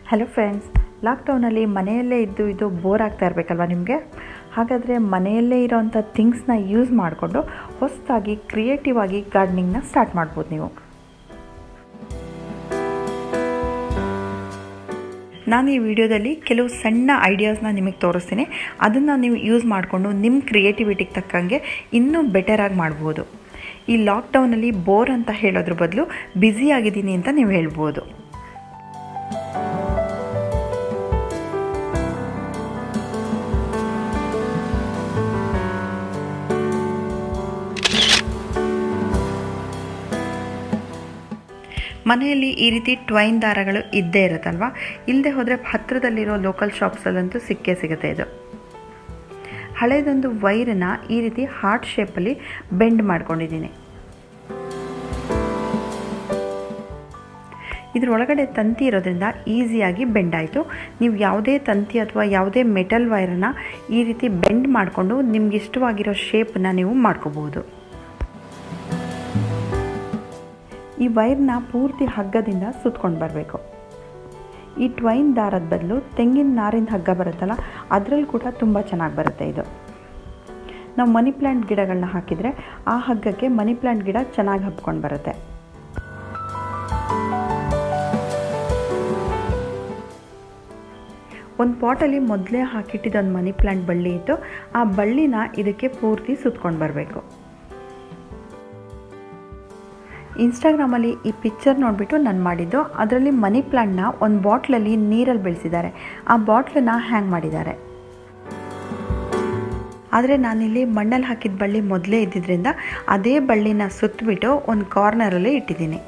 Hello friends, ಲಾಕ್ಡೌನಲ್ಲಿ ಮನೆಯಲ್ಲೇ ಇದ್ದು bore ಆಗ್ತಾ ಇರಬೇಕಲ್ವ ನಿಮಗೆ? ಹಾಗಾದರೆ ಮನೆಯಲ್ಲೇ ಇರೋವಂಥ ಥಿಂಗ್ಸ್ನ ಯೂಸ್ ಮಾಡಿಕೊಂಡು ಹೊಸದಾಗಿ ಕ್ರಿಯೇಟಿವ್ ಆಗಿ ಗಾರ್ಡನಿಂಗ್ನ ಸ್ಟಾರ್ಟ್ ಮಾಡ್ಬೋದು ನೀವು. ನಾನು ಈ ವಿಡಿಯೋದಲ್ಲಿ ಕೆಲವು ಸಣ್ಣ ಐಡಿಯಾಸ್ನ ನಿಮಗೆ ತೋರಿಸ್ತೀನಿ. ಅದನ್ನು ನೀವು ಯೂಸ್ ಮಾಡಿಕೊಂಡು ನಿಮ್ಮ ಕ್ರಿಯೇಟಿವಿಟಿಗೆ ತಕ್ಕಂಗೆ ಇನ್ನೂ ಬೆಟರಾಗಿ ಮಾಡ್ಬೋದು. ಈ ಲಾಕ್ಡೌನಲ್ಲಿ ಬೋರ್ ಅಂತ ಹೇಳೋದ್ರ ಬದಲು ಬ್ಯುಸಿ ಆಗಿದ್ದೀನಿ ಅಂತ ನೀವು ಹೇಳ್ಬೋದು. ಮನೆಯಲ್ಲಿ ಈ ರೀತಿ ಟ್ವೈನ್ ದಾರಗಳು ಇದ್ದೇ ಇರುತ್ತಲ್ವ, ಇಲ್ಲದೆ ಹೋದರೆ ಹತ್ತಿರದಲ್ಲಿರೋ ಲೋಕಲ್ ಶಾಪ್ಸಲ್ಲಂತೂ ಸಿಕ್ಕೇ ಸಿಗುತ್ತೆ. ಇದು ಹಳೆಯದೊಂದು ವೈರನ್ನ ಈ ರೀತಿ ಹಾರ್ಟ್ ಶೇಪಲ್ಲಿ ಬೆಂಡ್ ಮಾಡ್ಕೊಂಡಿದ್ದೀನಿ. ಇದರೊಳಗಡೆ ತಂತಿ ಇರೋದ್ರಿಂದ ಈಸಿಯಾಗಿ ಬೆಂಡ್ ಆಯಿತು. ನೀವು ಯಾವುದೇ ತಂತಿ ಅಥವಾ ಯಾವುದೇ ಮೆಟಲ್ ವೈರನ್ನು ಈ ರೀತಿ ಬೆಂಡ್ ಮಾಡಿಕೊಂಡು ನಿಮ್ಗೆ ಇಷ್ಟವಾಗಿರೋ ಶೇಪನ್ನು ನೀವು ಮಾಡ್ಕೋಬೋದು. ಈ ವೈರ್ನ ಪೂರ್ತಿ ಹಗ್ಗದಿಂದ ಸುತ್ಕೊಂಡು ಬರಬೇಕು. ಈ ಟ್ವೈನ್ ದಾರದ ಬದಲು ತೆಂಗಿನ ನಾರಿನ ಹಗ್ಗ ಬರುತ್ತಲ್ಲ, ಅದರಲ್ಲಿ ಕೂಡ ತುಂಬ ಚೆನ್ನಾಗಿ ಬರುತ್ತೆ. ಇದು ನಾವು ಮನಿ ಪ್ಲ್ಯಾಂಟ್ ಗಿಡಗಳನ್ನ ಹಾಕಿದರೆ ಆ ಹಗ್ಗಕ್ಕೆ ಮನಿ ಪ್ಲ್ಯಾಂಟ್ ಗಿಡ ಚೆನ್ನಾಗಿ ಹಬ್ಕೊಂಡು ಬರುತ್ತೆ. ಒಂದು ಪಾಟಲ್ಲಿ ಮೊದಲೇ ಹಾಕಿಟ್ಟಿದ್ದೊಂದು ಮನಿ ಪ್ಲ್ಯಾಂಟ್ ಬಳ್ಳಿ ಇತ್ತು. ಆ ಬಳ್ಳಿನ ಇದಕ್ಕೆ ಪೂರ್ತಿ ಸುತ್ಕೊಂಡು ಬರಬೇಕು. ಇನ್ಸ್ಟಾಗ್ರಾಮಲ್ಲಿ ಈ ಪಿಕ್ಚರ್ ನೋಡಿಬಿಟ್ಟು ನಾನು ಮಾಡಿದ್ದು. ಅದರಲ್ಲಿ ಮನಿ ಪ್ಲ್ಯಾಂಟ್ನ ಒಂದು ಬಾಟ್ಲಲ್ಲಿ ನೀರಲ್ಲಿ ಬೆಳೆಸಿದ್ದಾರೆ. ಆ ಬಾಟ್ಲನ್ನ ಹ್ಯಾಂಗ್ ಮಾಡಿದ್ದಾರೆ. ಆದರೆ ನಾನಿಲ್ಲಿ ಮಣ್ಣಲ್ಲಿ ಹಾಕಿದ ಬಳ್ಳಿ ಮೊದಲೇ ಇದ್ದಿದ್ದರಿಂದ ಅದೇ ಬಳ್ಳಿನ ಸುತ್ತಬಿಟ್ಟು ಒಂದು ಕಾರ್ನರಲ್ಲಿ ಇಟ್ಟಿದ್ದೀನಿ.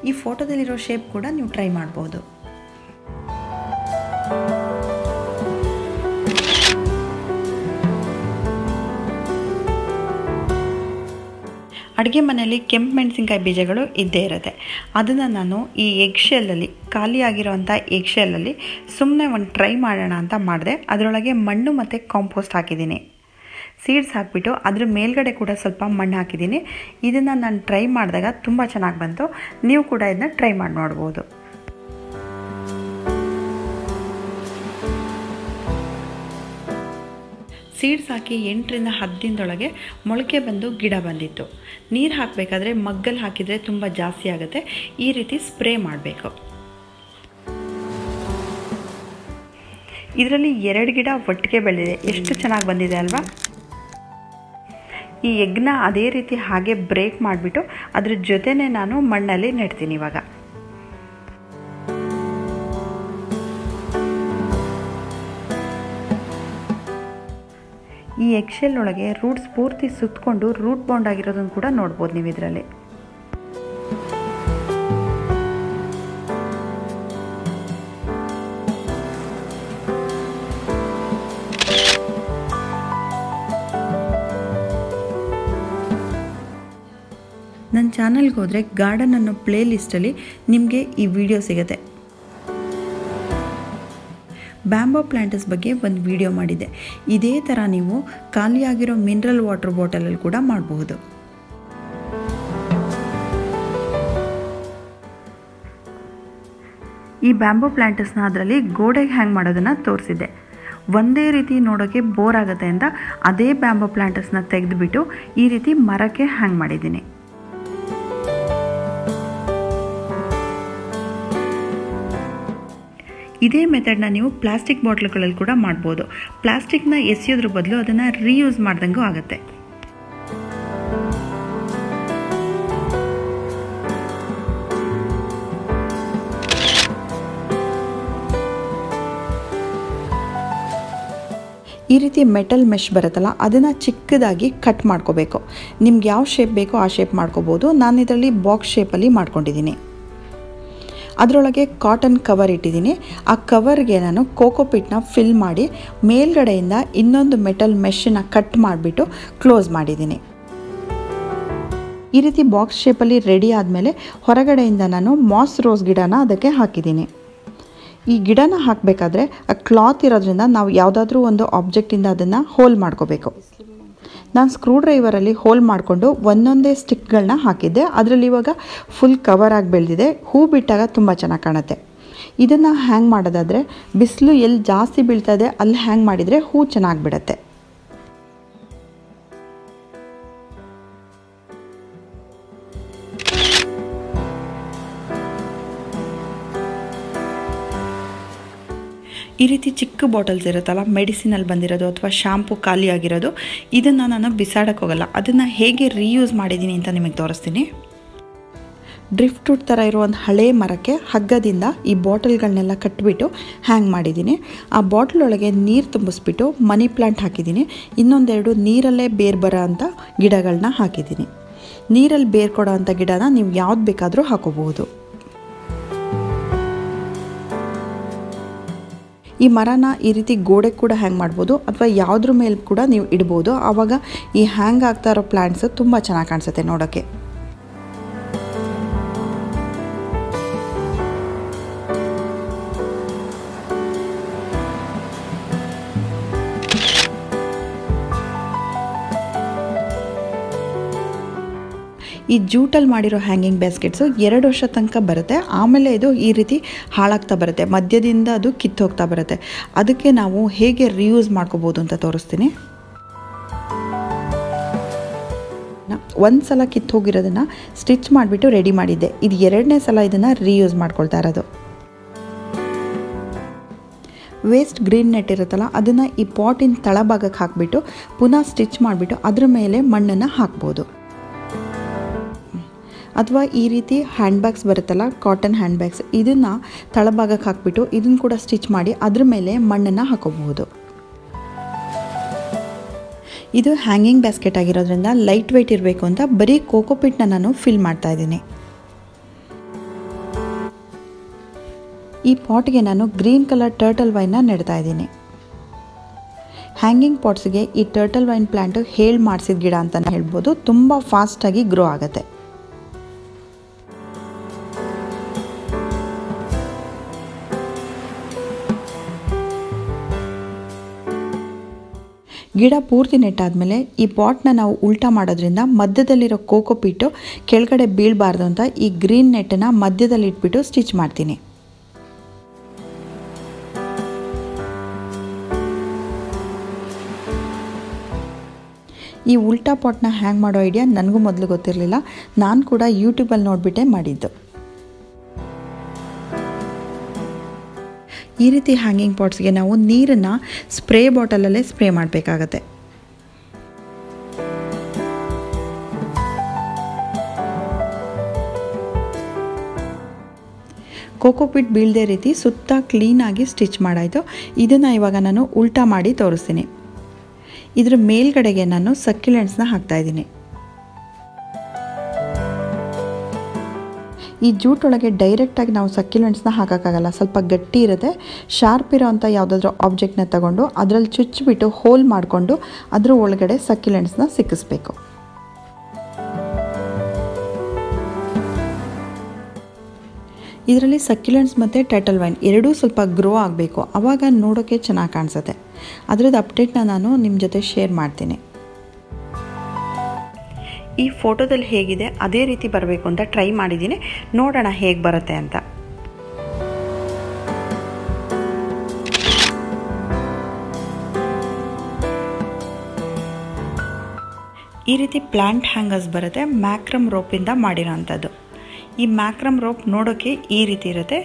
ಈ ಫೋಟೋದಲ್ಲಿರೋ ಶೇಪ್ ಕೂಡ ನೀವು ಟ್ರೈ ಮಾಡ್ಬೋದು. ಅಡುಗೆ ಮನೆಯಲ್ಲಿ ಕೆಂಪು ಮೆಣಸಿನ್ಕಾಯಿ ಬೀಜಗಳು ಇದ್ದೇ ಇರುತ್ತೆ. ಅದನ್ನು ನಾನು ಈ ಎಗ್ಶೆಲ್ಲಲ್ಲಿ, ಖಾಲಿಯಾಗಿರೋವಂಥ ಎಗ್ಶೆಲ್ಲಲ್ಲಿ ಸುಮ್ಮನೆ ಒಂದು ಟ್ರೈ ಮಾಡೋಣ ಅಂತ ಮಾಡಿದೆ. ಅದರೊಳಗೆ ಮಣ್ಣು ಮತ್ತು ಕಾಂಪೋಸ್ಟ್ ಹಾಕಿದ್ದೀನಿ. ಸೀಡ್ಸ್ ಹಾಕಿಬಿಟ್ಟು ಅದ್ರ ಮೇಲ್ಗಡೆ ಕೂಡ ಸ್ವಲ್ಪ ಮಣ್ಣು ಹಾಕಿದ್ದೀನಿ. ಇದನ್ನು ನಾನು ಟ್ರೈ ಮಾಡಿದಾಗ ತುಂಬ ಚೆನ್ನಾಗಿ ಬಂತು. ನೀವು ಕೂಡ ಇದನ್ನ ಟ್ರೈ ಮಾಡಿ ನೋಡ್ಬೋದು. ಸೀಡ್ಸ್ ಹಾಕಿ 8ರಿಂದ 10 ದಿನದೊಳಗೆ ಮೊಳಕೆ ಬಂದು ಗಿಡ ಬಂದಿತ್ತು. ನೀರು ಹಾಕಬೇಕಾದ್ರೆ ಮಗ್ಗಲ್ಲಿ ಹಾಕಿದರೆ ತುಂಬ ಜಾಸ್ತಿ ಆಗುತ್ತೆ. ಈ ರೀತಿ ಸ್ಪ್ರೇ ಮಾಡಬೇಕು. ಇದರಲ್ಲಿ 2 ಗಿಡ ಒಟ್ಟಿಗೆ ಬೆಳೆದಿದೆ. ಎಷ್ಟು ಚೆನ್ನಾಗಿ ಬಂದಿದೆ ಅಲ್ವಾ? ಈ ಎಗ್ನ ಅದೇ ರೀತಿ ಹಾಗೆ ಬ್ರೇಕ್ ಮಾಡಿಬಿಟ್ಟು ಅದ್ರ ಜೊತೆನೇ ನಾನು ಮಣ್ಣಲ್ಲಿ ನೆಡ್ತೀನಿ. ಇವಾಗ ಈ ಎಗ್ಶೆಲ್ ಒಳಗೆ ರೂಟ್ಸ್ ಪೂರ್ತಿ ಸುತ್ತಕೊಂಡು ರೂಟ್ ಬೌಂಡ್ ಆಗಿರೋದನ್ನು ಕೂಡ ನೋಡ್ಬೋದು ನೀವು ಇದರಲ್ಲಿ. ನನ್ನ ಚಾನಲ್ಗೆ ಹೋದರೆ ಗಾರ್ಡನ್ ಅನ್ನೋ ಪ್ಲೇ ಲಿಸ್ಟಲ್ಲಿ ನಿಮಗೆ ಈ ವಿಡಿಯೋ ಸಿಗುತ್ತೆ. ಬ್ಯಾಂಬೋ ಪ್ಲ್ಯಾಂಟರ್ಸ್ ಬಗ್ಗೆ ಒಂದು ವಿಡಿಯೋ ಮಾಡಿದೆ. ಇದೇ ಥರ ನೀವು ಖಾಲಿಯಾಗಿರೋ ಮಿನರಲ್ ವಾಟರ್ ಬಾಟಲಲ್ಲಿ ಕೂಡ ಮಾಡಬಹುದು. ಈ ಬ್ಯಾಂಬೋ ಪ್ಲ್ಯಾಂಟರ್ಸ್ನ ಅದರಲ್ಲಿ ಗೋಡೆಗೆ ಹ್ಯಾಂಗ್ ಮಾಡೋದನ್ನು ತೋರಿಸಿದ್ದೆ. ಒಂದೇ ರೀತಿ ನೋಡೋಕ್ಕೆ ಬೋರ್ ಆಗುತ್ತೆ ಅಂತ ಅದೇ ಬ್ಯಾಂಬೋ ಪ್ಲ್ಯಾಂಟರ್ಸ್ನ ತೆಗೆದುಬಿಟ್ಟು ಈ ರೀತಿ ಮರಕ್ಕೆ ಹ್ಯಾಂಗ್ ಮಾಡಿದ್ದೀನಿ. ಇದೇ ಮೆಥಡ್ನ ನೀವು ಪ್ಲಾಸ್ಟಿಕ್ ಬಾಟ್ಲುಗಳಲ್ಲಿ ಕೂಡ ಮಾಡ್ಬೋದು. ಪ್ಲಾಸ್ಟಿಕ್ನ ಎಸೆಯೋದ್ರ ಬದಲು ಅದನ್ನು ರೀಯೂಸ್ ಮಾಡ್ದಂಗೂ ಆಗುತ್ತೆ. ಈ ರೀತಿ ಮೆಟಲ್ ಮೆಶ್ ಬರುತ್ತಲ್ಲ, ಅದನ್ನು ಚಿಕ್ಕದಾಗಿ ಕಟ್ ಮಾಡ್ಕೋಬೇಕು. ನಿಮ್ಗೆ ಯಾವ ಶೇಪ್ ಬೇಕೋ ಆ ಶೇಪ್ ಮಾಡ್ಕೋಬೋದು. ನಾನು ಇದರಲ್ಲಿ ಬಾಕ್ಸ್ ಶೇಪಲ್ಲಿ ಮಾಡ್ಕೊಂಡಿದ್ದೀನಿ. ಅದರೊಳಗೆ ಕಾಟನ್ ಕವರ್ ಇಟ್ಟಿದ್ದೀನಿ. ಆ ಕವರ್ಗೆ ನಾನು ಕೋಕೋಪಿಟ್ನ ಫಿಲ್ ಮಾಡಿ ಮೇಲ್ಗಡೆಯಿಂದ ಇನ್ನೊಂದು ಮೆಟಲ್ ಮೆಶನ್ನ ಕಟ್ ಮಾಡಿಬಿಟ್ಟು ಕ್ಲೋಸ್ ಮಾಡಿದ್ದೀನಿ. ಈ ರೀತಿ ಬಾಕ್ಸ್ ಶೇಪಲ್ಲಿ ರೆಡಿ ಆದಮೇಲೆ ಹೊರಗಡೆಯಿಂದ ನಾನು ಮಾಸ್ ರೋಸ್ ಗಿಡನ ಅದಕ್ಕೆ ಹಾಕಿದ್ದೀನಿ. ಈ ಗಿಡನ ಹಾಕಬೇಕಾದ್ರೆ ಆ ಕ್ಲಾತ್ ಇರೋದ್ರಿಂದ ನಾವು ಯಾವುದಾದ್ರೂ ಒಂದು ಆಬ್ಜೆಕ್ಟಿಂದ ಅದನ್ನು ಹೋಲ್ ಮಾಡ್ಕೋಬೇಕು. ನಾನು ಸ್ಕ್ರೂ ಡ್ರೈವರಲ್ಲಿ ಹೋಲ್ ಮಾಡಿಕೊಂಡು ಒಂದೊಂದೇ ಸ್ಟಿಕ್ಗಳನ್ನ ಹಾಕಿದ್ದೆ. ಅದರಲ್ಲಿ ಇವಾಗ ಫುಲ್ ಕವರ್ ಆಗಿ ಬೆಳೆದಿದೆ. ಹೂ ಬಿಟ್ಟಾಗ ತುಂಬ ಚೆನ್ನಾಗಿ ಕಾಣುತ್ತೆ. ಇದನ್ನು ಹ್ಯಾಂಗ್ ಮಾಡೋದಾದರೆ ಬಿಸಿಲು ಎಲ್ಲಿ ಜಾಸ್ತಿ ಬೀಳ್ತದೆ ಅಲ್ಲಿ ಹ್ಯಾಂಗ್ ಮಾಡಿದರೆ ಹೂ ಚೆನ್ನಾಗಿ ಬಿಡುತ್ತೆ. ಈ ರೀತಿ ಚಿಕ್ಕ ಬಾಟಲ್ಸ್ ಇರುತ್ತಲ್ಲ, ಮೆಡಿಸಿನಲ್ಲಿ ಬಂದಿರೋದು ಅಥವಾ ಶಾಂಪು ಖಾಲಿ ಆಗಿರೋದು, ಇದನ್ನು ನಾನು ಬಿಸಾಡಕ್ಕೆ ಹೋಗಲ್ಲ. ಅದನ್ನು ಹೇಗೆ ರೀಯೂಸ್ ಮಾಡಿದ್ದೀನಿ ಅಂತ ನಿಮಗೆ ತೋರಿಸ್ತೀನಿ. ಡ್ರಿಫ್ಟ್ ವುಡ್ ಥರ ಇರೋ ಒಂದು ಹಳೆ ಮರಕ್ಕೆ ಹಗ್ಗದಿಂದ ಈ ಬಾಟಲ್ಗಳನ್ನೆಲ್ಲ ಕಟ್ಟಿಬಿಟ್ಟು ಹ್ಯಾಂಗ್ ಮಾಡಿದ್ದೀನಿ. ಆ ಬಾಟಲ್ ಒಳಗೆ ನೀರು ತುಂಬಿಸ್ಬಿಟ್ಟು ಮನಿ ಪ್ಲಾಂಟ್ ಹಾಕಿದ್ದೀನಿ. ಇನ್ನೊಂದೆರಡು ನೀರಲ್ಲೇ ಬೇರು ಬರೋ ಅಂಥ ಗಿಡಗಳನ್ನ ಹಾಕಿದ್ದೀನಿ. ನೀರಲ್ಲಿ ಬೇರು ಕೊಡೋ ಅಂಥ ಗಿಡನ ನೀವು ಯಾವ್ದು ಬೇಕಾದರೂ ಹಾಕೋಬಹುದು. ಈ ಮರನ ಈ ರೀತಿ ಗೋಡೆ ಕೂಡ ಹ್ಯಾಂಗ್ ಮಾಡ್ಬೋದು ಅಥವಾ ಯಾವುದ್ರ ಮೇಲೆ ಕೂಡ ನೀವು ಇಡ್ಬೋದು. ಆವಾಗ ಈ ಹ್ಯಾಂಗ್ ಆಗ್ತಾ ಇರೋ ಪ್ಲಾಂಟ್ಸ್ ತುಂಬ ಚೆನ್ನಾಗಿ ಕಾಣಿಸುತ್ತೆ ನೋಡೋಕ್ಕೆ. ಈ ಜೂಟಲ್ಲಿ ಮಾಡಿರೋ ಹ್ಯಾಂಗಿಂಗ್ ಬ್ಯಾಸ್ಕೆಟ್ಸು 2 ವರ್ಷ ತನಕ ಬರುತ್ತೆ. ಆಮೇಲೆ ಇದು ಈ ರೀತಿ ಹಾಳಾಗ್ತಾ ಬರುತ್ತೆ, ಮಧ್ಯದಿಂದ ಅದು ಕಿತ್ತು ಹೋಗ್ತಾ ಬರುತ್ತೆ. ಅದಕ್ಕೆ ನಾವು ಹೇಗೆ ರೀಯೂಸ್ ಮಾಡ್ಕೋಬೋದು ಅಂತ ತೋರಿಸ್ತೀನಿ. ಒಂದು ಸಲ ಕಿತ್ತು ಹೋಗಿರೋದನ್ನು ಸ್ಟಿಚ್ ಮಾಡಿಬಿಟ್ಟು ರೆಡಿ ಮಾಡಿದ್ದೆ. ಇದು 2ನೇ ಸಲ ಇದನ್ನು ರೀಯೂಸ್ ಮಾಡ್ಕೊಳ್ತಾ ಇರೋದು. ವೇಸ್ಟ್ ಗ್ರೀನ್ ನೆಟ್ ಇರುತ್ತಲ್ಲ, ಅದನ್ನು ಈ ಪಾಟಿನ ತಳಭಾಗಕ್ಕೆ ಹಾಕಿಬಿಟ್ಟು ಪುನಃ ಸ್ಟಿಚ್ ಮಾಡಿಬಿಟ್ಟು ಅದ್ರ ಮೇಲೆ ಮಣ್ಣನ್ನು ಹಾಕ್ಬೋದು. ಅಥವಾ ಈ ರೀತಿ ಹ್ಯಾಂಡ್ ಬ್ಯಾಗ್ಸ್ ಬರುತ್ತಲ್ಲ, ಕಾಟನ್ ಹ್ಯಾಂಡ್ ಬ್ಯಾಗ್ಸ್, ಇದನ್ನು ತಳಭಾಗಕ್ಕೆ ಹಾಕಿಬಿಟ್ಟು ಇದನ್ನು ಕೂಡ ಸ್ಟಿಚ್ ಮಾಡಿ ಅದ್ರ ಮೇಲೆ ಮಣ್ಣನ್ನು ಹಾಕೋಬಹುದು. ಇದು ಹ್ಯಾಂಗಿಂಗ್ ಬ್ಯಾಸ್ಕೆಟ್ ಆಗಿರೋದ್ರಿಂದ ಲೈಟ್ ವೆಯ್ಟ್ ಇರಬೇಕು ಅಂತ ಬರೀ ಕೋಕೋಪಿಟ್ನ ನಾನು ಫಿಲ್ ಮಾಡ್ತಾ ಇದ್ದೀನಿ. ಈ ಪಾಟ್ಗೆ ನಾನು ಗ್ರೀನ್ ಕಲರ್ ಟರ್ಟಲ್ ವೈನ್ನ ನೆಡ್ತಾ ಇದ್ದೀನಿ. ಹ್ಯಾಂಗಿಂಗ್ ಪಾಟ್ಸ್ಗೆ ಈ ಟರ್ಟಲ್ ವೈನ್ ಪ್ಲ್ಯಾಂಟು ಹೇಳಿ ಮಾಡಿಸಿದ ಗಿಡ ಅಂತಲೇ ಹೇಳ್ಬೋದು. ತುಂಬ ಫಾಸ್ಟಾಗಿ ಗ್ರೋ ಆಗುತ್ತೆ. ಗಿಡ ಪೂರ್ತಿ ನೆಟ್ಟಾದಮೇಲೆ ಈ ಪಾಟ್ನ ನಾವು ಉಲ್ಟಾ ಮಾಡೋದ್ರಿಂದ ಮಧ್ಯದಲ್ಲಿರೋ ಕೋಕೋಪಿಟ್ಟು ಕೆಳಗಡೆ ಬೀಳಬಾರ್ದು ಅಂತ ಈ ಗ್ರೀನ್ ನೆಟ್ಟನ್ನು ಮಧ್ಯದಲ್ಲಿ ಇಟ್ಬಿಟ್ಟು ಸ್ಟಿಚ್ ಮಾಡ್ತೀನಿ. ಈ ಉಲ್ಟಾ ಪಾಟ್ನ ಹ್ಯಾಂಗ್ ಮಾಡೋ ಐಡಿಯಾ ನನಗೂ ಮೊದಲು ಗೊತ್ತಿರಲಿಲ್ಲ. ನಾನು ಕೂಡ ಯೂಟ್ಯೂಬಲ್ಲಿ ನೋಡಿಬಿಟ್ಟೆ ಮಾಡಿದ್ದು. ಈ ರೀತಿ ಹ್ಯಾಂಗಿಂಗ್ ಪಾಟ್ಸ್ಗೆ ನಾವು ನೀರನ್ನು ಸ್ಪ್ರೇ ಬಾಟಲಲ್ಲೇ ಸ್ಪ್ರೇ ಮಾಡಬೇಕಾಗತ್ತೆ. ಕೋಕೋಪಿಟ್ ಬೀಳದೆ ರೀತಿ ಸುತ್ತ ಕ್ಲೀನಾಗಿ ಸ್ಟಿಚ್ ಮಾಡಾಯಿತು. ಇದನ್ನು ಇವಾಗ ನಾನು ಉಲ್ಟಾ ಮಾಡಿ ತೋರಿಸ್ತೀನಿ. ಇದರ ಮೇಲ್ಗಡೆಗೆ ನಾನು ಸಕ್ಯುಲೆಂಟ್ಸ್ನ ಹಾಕ್ತಾಯಿದ್ದೀನಿ. ಈ ಜೂಟ್ ಒಳಗೆ ಡೈರೆಕ್ಟಾಗಿ ನಾವು ಸಕ್ಯುಲೆಂಟ್ಸ್ನ ಹಾಕೋಕ್ಕಾಗಲ್ಲ, ಸ್ವಲ್ಪ ಗಟ್ಟಿ ಇರುತ್ತೆ. ಶಾರ್ಪ್ ಇರೋ ಅಂಥ ಯಾವುದಾದ್ರೂ ಆಬ್ಜೆಕ್ಟ್ನ ತಗೊಂಡು ಅದರಲ್ಲಿ ಚುಚ್ಚಿಬಿಟ್ಟು ಹೋಲ್ ಮಾಡಿಕೊಂಡು ಅದ್ರ ಒಳಗಡೆ ಸಕ್ಯುಲೆಂಟ್ಸ್ನ ಸಿಕ್ಕಿಸ್ಬೇಕು. ಇದರಲ್ಲಿ ಸಕ್ಯುಲೆಂಟ್ಸ್ ಮತ್ತು ಟರ್ಟಲ್ ವೈನ್ ಎರಡೂ ಸ್ವಲ್ಪ ಗ್ರೋ ಆಗಬೇಕು, ಆವಾಗ ನೋಡೋಕ್ಕೆ ಚೆನ್ನಾಗಿ ಕಾಣಿಸುತ್ತೆ. ಅದರದ್ದು ಅಪ್ಡೇಟ್ನ ನಾನು ನಿಮ್ಮ ಜೊತೆ ಶೇರ್ ಮಾಡ್ತೀನಿ. ಈ ಫೋಟೋದಲ್ಲಿ ಹೇಗಿದೆ ಅದೇ ರೀತಿ ಬರಬೇಕು ಅಂತ ಟ್ರೈ ಮಾಡಿದ್ದೀನಿ. ನೋಡೋಣ ಹೇಗೆ ಬರುತ್ತೆ ಅಂತ. ಈ ರೀತಿ ಪ್ಲಾಂಟ್ ಹ್ಯಾಂಗರ್ಸ್ ಬರುತ್ತೆ, ಮ್ಯಾಕ್ರಮ್ ರೋಪಿಂದ ಮಾಡಿರೋ ಅಂಥದ್ದು. ಈ ಮ್ಯಾಕ್ರಮ್ ರೋಪ್ ನೋಡೋಕ್ಕೆ ಈ ರೀತಿ ಇರುತ್ತೆ.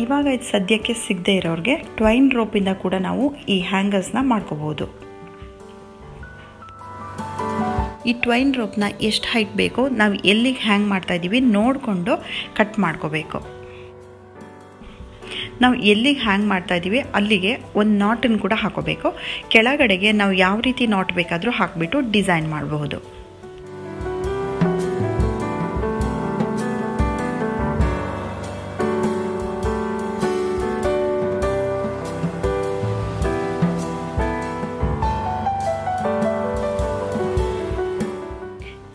ಇವಾಗ ಇದು ಸದ್ಯಕ್ಕೆ ಸಿಗದೆ ಇರೋರಿಗೆ ಟ್ವೈನ್ ರೋಪಿಂದ ಕೂಡ ನಾವು ಈ ಹ್ಯಾಂಗರ್ಸ್ನ ಮಾಡ್ಕೋಬೋದು. ಈ ಟ್ವೈನ್ ರೋಪ್ನ ಎಷ್ಟು ಹೈಟ್ ಬೇಕೋ ನಾವು ಎಲ್ಲಿಗೆ ಹ್ಯಾಂಗ್ ಮಾಡ್ತಾಯಿದ್ದೀವಿ ನೋಡಿಕೊಂಡು ಕಟ್ ಮಾಡ್ಕೋಬೇಕು. ನಾವು ಎಲ್ಲಿಗೆ ಹ್ಯಾಂಗ್ ಮಾಡ್ತಾಯಿದ್ದೀವಿ ಅಲ್ಲಿಗೆ ಒಂದು ನಾಟನ್ನು ಕೂಡ ಹಾಕೋಬೇಕು. ಕೆಳಗಡೆಗೆ ನಾವು ಯಾವ ರೀತಿ ನಾಟ್ ಬೇಕಾದರೂ ಹಾಕಿಬಿಟ್ಟು ಡಿಸೈನ್ ಮಾಡಬಹುದು.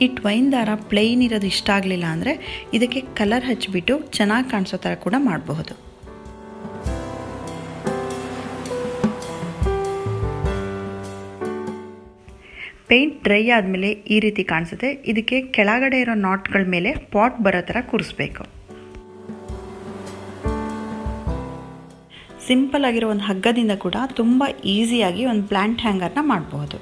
ಈ ಟ್ವೈನ್ ದಾರ ಪ್ಲೇನ್ ಇರೋದು ಇಷ್ಟ ಆಗಲಿಲ್ಲ ಅಂದರೆ ಇದಕ್ಕೆ ಕಲರ್ ಹಚ್ಚಿಬಿಟ್ಟು ಚೆನ್ನಾಗಿ ಕಾಣಿಸೋ ಥರ ಕೂಡ ಮಾಡಬಹುದು. ಪೇಂಟ್ ಡ್ರೈ ಆದಮೇಲೆ ಈ ರೀತಿ ಕಾಣಿಸುತ್ತೆ. ಇದಕ್ಕೆ ಕೆಳಗಡೆ ಇರೋ ನಾಟ್ಗಳ ಮೇಲೆ ಪಾಟ್ ಬರೋ ಥರ ಕೂರಿಸ್ಬೇಕು. ಸಿಂಪಲ್ ಆಗಿರೋ ಒಂದು ಹಗ್ಗದಿಂದ ಕೂಡ ತುಂಬ ಈಸಿಯಾಗಿ ಒಂದು ಪ್ಲ್ಯಾಂಟ್ ಹ್ಯಾಂಗರ್ನ ಮಾಡಬಹುದು.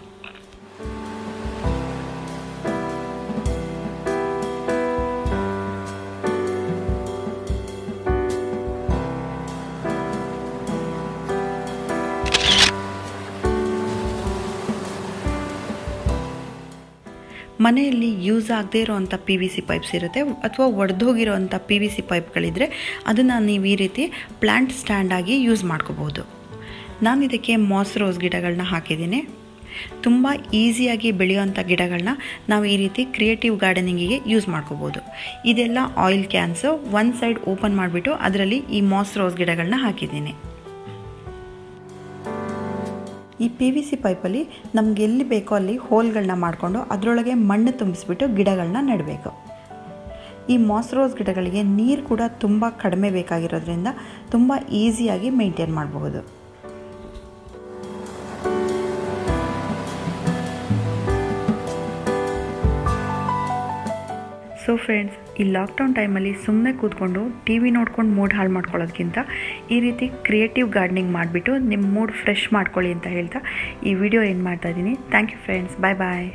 ಮನೆಯಲ್ಲಿ ಯೂಸ್ ಆಗದೇ ಇರೋವಂಥ PVC ಪೈಪ್ಸ್ ಇರುತ್ತೆ ಅಥವಾ ಒಡೆದೋಗಿರೋವಂಥ PVC ಪೈಪ್ಗಳಿದ್ದರೆ ಅದನ್ನು ನೀವು ಈ ರೀತಿ ಪ್ಲ್ಯಾಂಟ್ ಸ್ಟ್ಯಾಂಡಾಗಿ ಯೂಸ್ ಮಾಡ್ಕೋಬೋದು. ನಾನು ಇದಕ್ಕೆ ಮಾಸ್ ರೋಸ್ ಗಿಡಗಳನ್ನ ಹಾಕಿದ್ದೀನಿ. ತುಂಬ ಈಸಿಯಾಗಿ ಬೆಳೆಯುವಂಥ ಗಿಡಗಳನ್ನ ನಾವು ಈ ರೀತಿ ಕ್ರಿಯೇಟಿವ್ ಗಾರ್ಡನಿಂಗಿಗೆ ಯೂಸ್ ಮಾಡ್ಕೋಬೋದು. ಇದೆಲ್ಲ ಆಯಿಲ್ ಕ್ಯಾನ್ಸು ಒಂದು ಸೈಡ್ ಓಪನ್ ಮಾಡಿಬಿಟ್ಟು ಅದರಲ್ಲಿ ಈ ಮಾಸ್ ರೋಸ್ ಗಿಡಗಳನ್ನ ಹಾಕಿದ್ದೀನಿ. ಈ PVC ಪೈಪಲ್ಲಿ ನಮ್ಗೆ ಎಲ್ಲಿ ಬೇಕೋ ಅಲ್ಲಿ ಹೋಲ್ಗಳನ್ನ ಮಾಡಿಕೊಂಡು ಅದರೊಳಗೆ ಮಣ್ಣು ತುಂಬಿಸ್ಬಿಟ್ಟು ಗಿಡಗಳನ್ನ ನೆಡಬೇಕು. ಈ ಮಾಸ್ ರೋಸ್ ಗಿಡಗಳಿಗೆ ನೀರು ಕೂಡ ತುಂಬ ಕಡಿಮೆ ಬೇಕಾಗಿರೋದ್ರಿಂದ ತುಂಬ ಈಸಿಯಾಗಿ ಮೇಂಟೈನ್ ಮಾಡಬಹುದು. ಸೊ ಫ್ರೆಂಡ್ಸ್, ಈ ಲಾಕ್ಡೌನ್ ಟೈಮಲ್ಲಿ ಸುಮ್ಮನೆ ಕೂತ್ಕೊಂಡು TV ನೋಡ್ಕೊಂಡು ಮೂಡ್ ಹಾಳು ಮಾಡ್ಕೊಳ್ಳೋದಕ್ಕಿಂತ ಈ ರೀತಿ ಕ್ರಿಯೇಟಿವ್ ಗಾರ್ಡನಿಂಗ್ ಮಾಡಿಬಿಟ್ಟು ನಿಮ್ಮ ಮೂಡ್ ಫ್ರೆಶ್ ಮಾಡ್ಕೊಳ್ಳಿ ಅಂತ ಹೇಳ್ತಾ ಈ ವಿಡಿಯೋ ಏನು ಮಾಡ್ತಾಯಿದ್ದೀನಿ. Thank you friends. Bye bye.